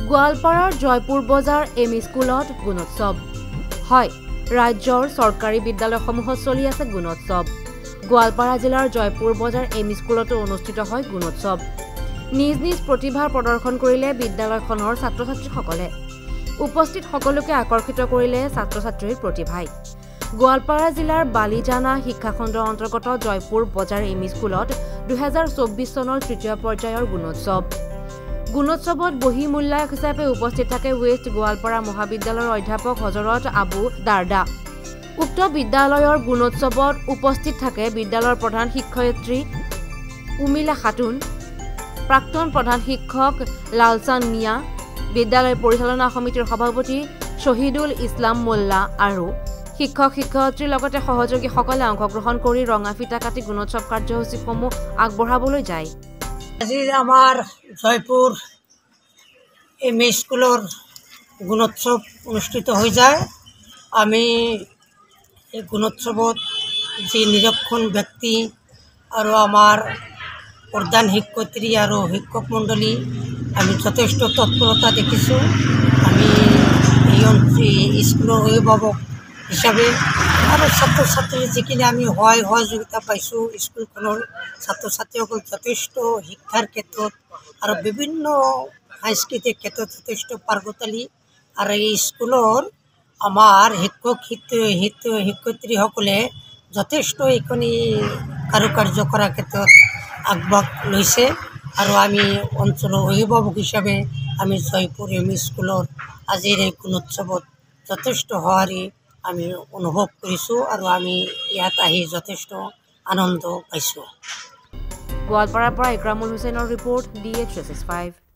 গোৱালপাৰাৰ জয়পুৰ বজাৰ এমই স্কুলত গুণোৎসৱ হয় ৰাজ্যৰ চৰকাৰী বিদ্যালয়সমূহত চলি আছে গুণোৎসৱ গোৱালপাৰা জিলাৰ জয়পুৰ বজাৰ এমই স্কুলতো অনুষ্ঠিত হয় গুণোৎসৱ নিজ নিজ প্ৰতিভাৰ প্ৰদৰ্শন কৰিলে বিদ্যালয়খনৰ ছাত্ৰ-ছাত্ৰীসকলে উপস্থিত সকলোকে আকৰ্ষিত কৰিলে ছাত্ৰ-ছাত্ৰীৰ প্ৰতিভাই গোৱালপাৰা জিলাৰ বালিজানা শিক্ষাখণ্ডৰ অন্তৰ্গত জয়পুৰ বজাৰ এমই স্কুলত 2024 চনৰ তৃতীয় পৰ্যায়ৰ গুণোৎসৱত বহি মূল্যায়ক হিচাপে উপস্থিত থাকে ৱেষ্ট গোৱালপাৰা মহাবিদ্যালয়ৰ অধ্যাপক হজৰত আবু দাৰদা উক্ত বিদ্যালয়ৰ গুণোৎসৱত উপস্থিত থাকে বিদ্যালয়ৰ প্ৰধান শিক্ষয়িত্ৰী উমিলা খাতুন প্ৰাক্তন প্ৰধান শিক্ষক লালচান মিয়া বিদ্যালয় পৰিচালনা সমিতিৰ সভাপতি শহীদুল ইছলাম মোল্লা আৰু শিক্ষক-শিক্ষয়িত্ৰীৰ লগতে সহযোগীসকলে অংশগ্ৰহণ কৰি ৰঙাফিটা কাটি গুণোৎসৱ কাৰ্যসূচীসমূহ আগবঢ়াবলৈ যায় আজি আমাৰ জয়পুৰ এমই স্কুলৰ গুণোৎসৱ অনুষ্ঠিত হৈ যায় আমি এই গুণোৎসৱত যি নিৰক্ষণ ব্যক্তি আৰু আমাৰ প্ৰধান শিক্ষয়িত্ৰী আৰু শিক্ষক মণ্ডলী আমি যথেষ্ট তৎপৰতা দেখিছোঁ আমি এই স্কুলৰ অভিভাৱক হিচাপে আৰু ছাত্ৰ-ছাত্ৰীৰ যিখিনি আমি সহযোগিতা পাইছোঁ স্কুলখনৰ ছাত্ৰ-ছাত্ৰীসকল যথেষ্ট শিক্ষাৰ ক্ষেত্ৰত আৰু বিভিন্ন সাংস্কৃতিক ক্ষেত্ৰত যথেষ্ট পাৰ্গতালী আৰু এই স্কুলৰ আমাৰ শিক্ষয়িত্ৰীসকলে যথেষ্ট এইখিনি কাৰুকাৰ্য কৰাৰ ক্ষেত্ৰত আগভাগ লৈছে আৰু আমি অঞ্চলৰ অভিভাৱক হিচাপে আমি জয়পুৰ এমই স্কুলৰ আজিৰ এই গুণোৎসৱত যথেষ্ট সঁহাৰি আমি অনুভৱ কৰিছোঁ আৰু আমি ইয়াত আহি যথেষ্ট আনন্দ পাইছোঁ গোৱালপাৰাৰ পৰা ইকৰামুল হুছেইনৰ ৰিপৰ্ট DH365